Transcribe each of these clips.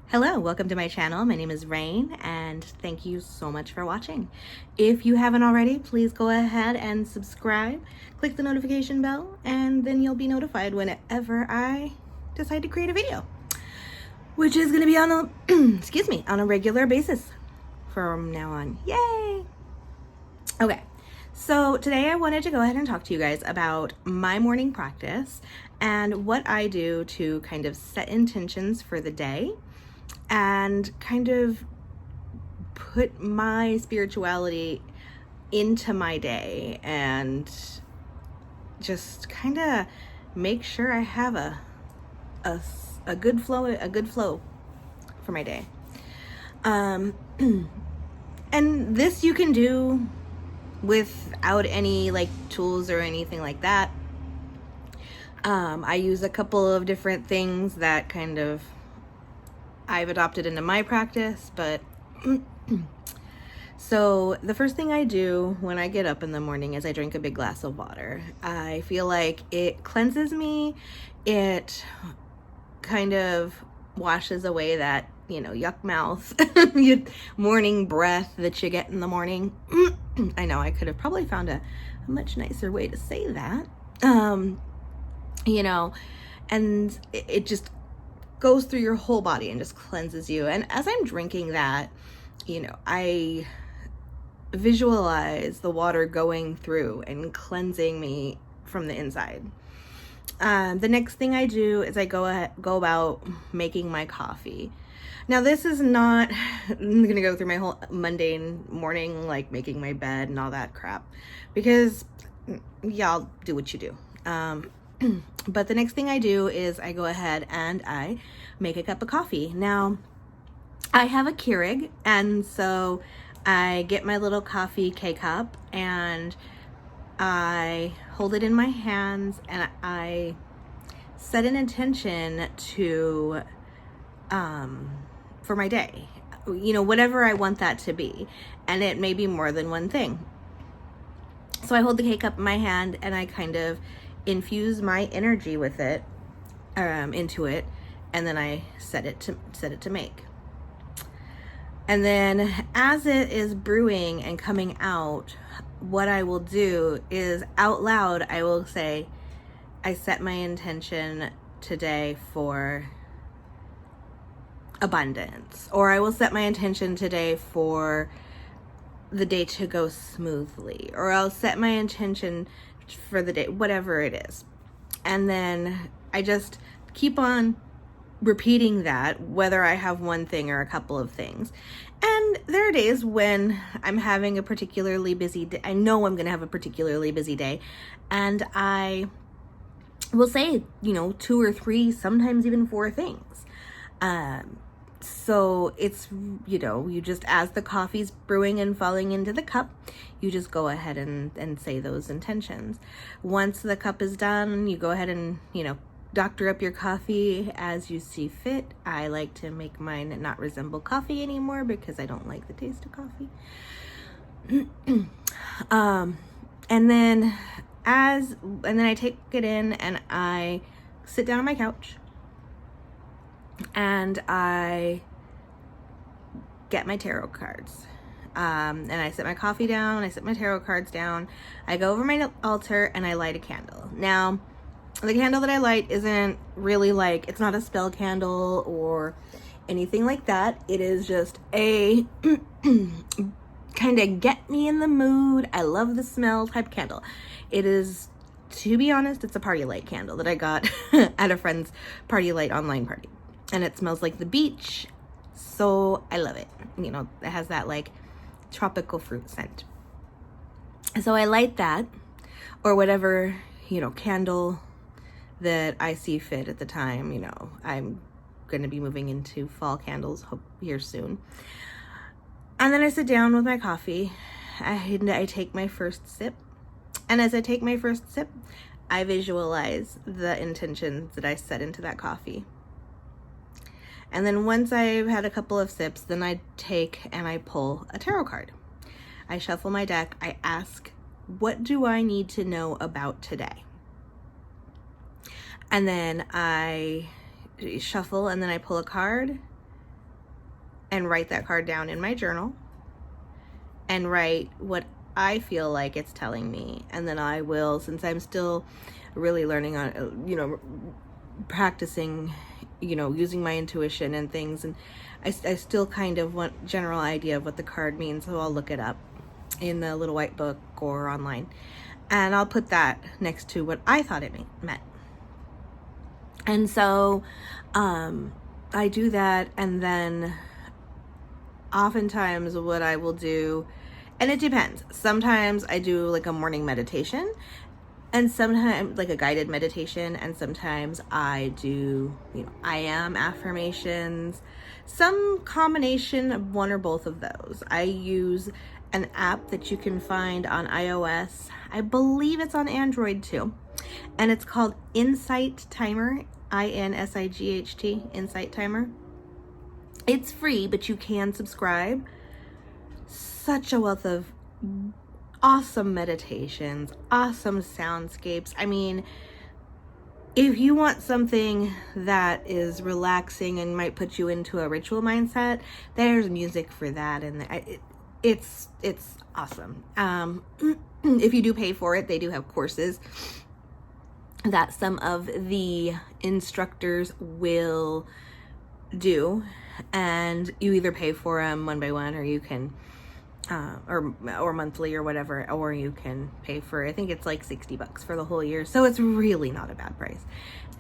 Hello, welcome to my channel. My name is Rain and thank you so much for watching. If you haven't already, please go ahead and subscribe, click the notification bell, and then you'll be notified whenever I decide to create a video, which is going to be on a, excuse me, on a regular basis from now on. Yay! Okay, so today I wanted to go ahead and talk to you guys about my morning practice and what I do to kind of set intentions for the day and kind of put my spirituality into my day and just kind of make sure I have a good flow for my day. And this you can do without any like tools or anything like that. I use a couple of different things that kind of I've adopted into my practice, but so the first thing I do when I get up in the morning is I drink a big glass of water. I feel like it cleanses me. It kind of washes away that, yuck mouth morning breath that you get in the morning. I know I could have probably found a much nicer way to say that. And it just goes through your whole body and just cleanses you. And as I'm drinking that, I visualize the water going through and cleansing me from the inside. The next thing I do is I go about making my coffee. Now this is not, I'm gonna go through my whole mundane morning, like making my bed and all that crap, because y'all do what you do. But the next thing I do is I go ahead and I make a cup of coffee. Now, I have a Keurig, and so I get my little coffee K-cup and I hold it in my hands and I set an intention to, for my day, whatever I want that to be. And it may be more than one thing. So I hold the K-cup in my hand and I kind of infuse my energy with it, into it, and then I set it to make. And then as it is brewing and coming out, what I will do is out loud, I will say, I set my intention today for abundance, or I will set my intention today for the day to go smoothly, or I'll set my intention for the day, whatever it is. And then I just keep on repeating that, whether I have one thing or a couple of things. And there are days when I'm having a particularly busy day. I know I'm going to have a particularly busy day, and I will say, 2 or 3, sometimes even 4 things. So it's, you just, as the coffee's brewing and falling into the cup, you just go ahead and say those intentions. Once the cup is done, you go ahead and, doctor up your coffee as you see fit. I like to make mine not resemble coffee anymore because I don't like the taste of coffee. And then I take it in and I sit down on my couch and I get my tarot cards. And I set my coffee down, I set my tarot cards down, I go over my altar and I light a candle. Now, the candle that I light isn't really it's not a spell candle or anything like that. It is just a kind of get me in the mood, I love the smell type candle. It is, to be honest, it's a party light candle that I got at a friend's party light online party. And it smells like the beach, so I love it. It has that tropical fruit scent. So I light that, or whatever, candle that I see fit at the time. I'm going to be moving into fall candles here soon. And then I sit down with my coffee. I take my first sip. And as I take my first sip, I visualize the intentions that I set into that coffee. And then once I've had a couple of sips, then I take and I pull a tarot card. I shuffle my deck. I ask, what do I need to know about today? And then I shuffle and then I pull a card and write that card down in my journal and write what I feel like it's telling me. And then I will, since I'm still really learning on, practicing, using my intuition and things, and I still kind of want general idea of what the card means, so I'll look it up in the little white book or online, and I'll put that next to what I thought it meant. And so I do that, and then oftentimes what I will do, and it depends, sometimes I do like a morning meditation, and sometimes like a guided meditation, and sometimes I do, I am affirmations, some combination of one or both of those. I use an app that you can find on iOS. I believe it's on Android too. And it's called Insight Timer, INSIGHT, Insight Timer. It's free, but you can subscribe. Such a wealth of awesome meditations, awesome soundscapes. I mean, if you want something that is relaxing and might put you into a ritual mindset, there's music for that, and it's awesome. If you do pay for it, they do have courses that some of the instructors will do, and you either pay for them one by one, or you can or monthly or whatever, or you can pay for, I think it's like $60 for the whole year. So it's really not a bad price.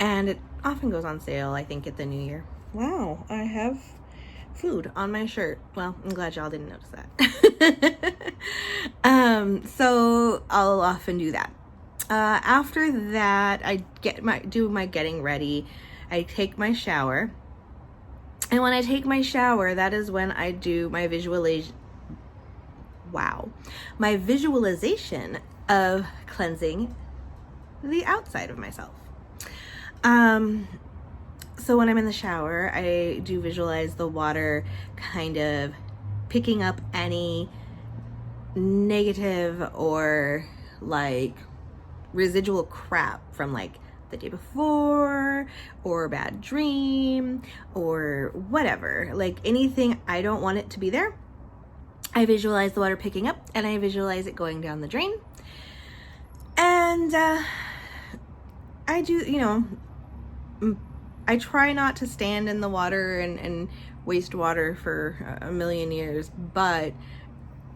And it often goes on sale, I think, at the new year. Wow, I have food on my shirt. Well, I'm glad y'all didn't notice that. So I'll often do that. After that, I do my getting ready. I take my shower. And when I take my shower, that is when I do my my visualization of cleansing the outside of myself. So when I'm in the shower, I do visualize the water kind of picking up any negative or like residual crap from like the day before, or a bad dream, or whatever, like anything I don't want it to be there. I visualize the water picking up, and I visualize it going down the drain. And I do, I try not to stand in the water and waste water for a million years, but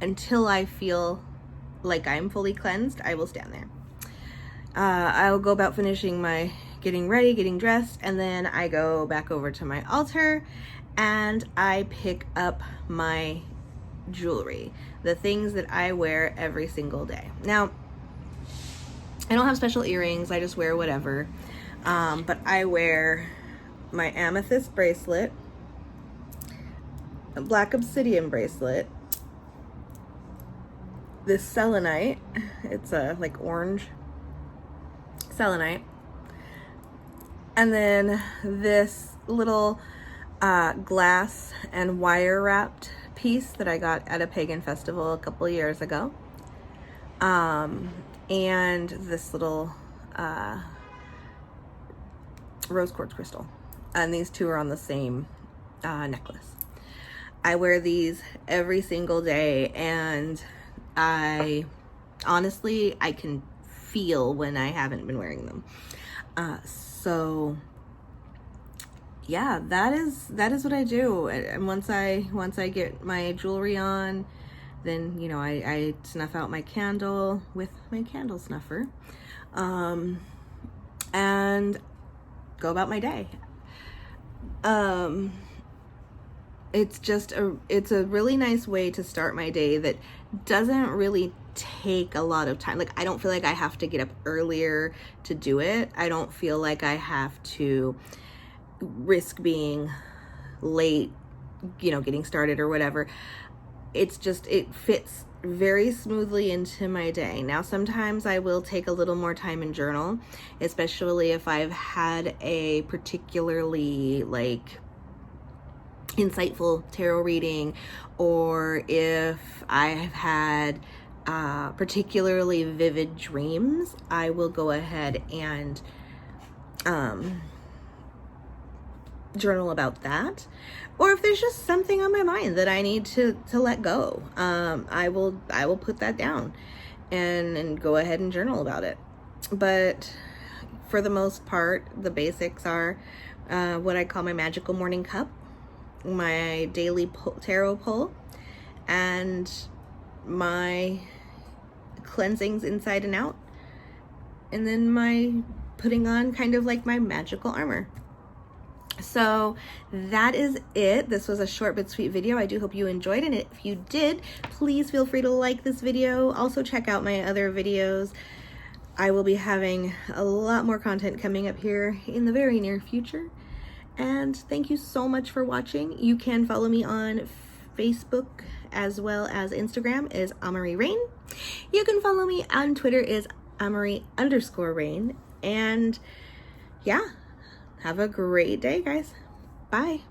until I feel like I'm fully cleansed, I will stand there. I'll go about finishing my getting ready, getting dressed, and then I go back over to my altar and I pick up my jewelry, the things that I wear every single day. Now, I don't have special earrings, I just wear whatever, but I wear my amethyst bracelet, a black obsidian bracelet, this selenite, it's a like orange selenite, and then this little glass and wire wrapped piece that I got at a pagan festival a couple of years ago, and this little rose quartz crystal, and these two are on the same necklace. I wear these every single day, and I honestly can feel when I haven't been wearing them. So yeah, that is what I do. And once I get my jewelry on, then I snuff out my candle with my candle snuffer, and go about my day. It's a really nice way to start my day that doesn't really take a lot of time. Like, I don't feel like I have to get up earlier to do it. I don't feel like I have to risk being late, getting started or whatever. It's just, it fits very smoothly into my day. Now, sometimes I will take a little more time and journal, especially if I've had a particularly like insightful tarot reading, or if I've had particularly vivid dreams. I will go ahead and journal about that. Or if there's just something on my mind that I need to let go, I will put that down and go ahead and journal about it. But for the most part, the basics are what I call my magical morning cup, my daily tarot pull, and my cleansings inside and out, and then my putting on kind of like my magical armor. So that is it. This was a short but sweet video. I do hope you enjoyed it. If you did, please feel free to like this video. Also check out my other videos. I will be having a lot more content coming up here in the very near future. And thank you so much for watching. You can follow me on Facebook as well as Instagram is AmarieRayne. You can follow me on Twitter is Amarie_Raine. And yeah, have a great day, guys. Bye.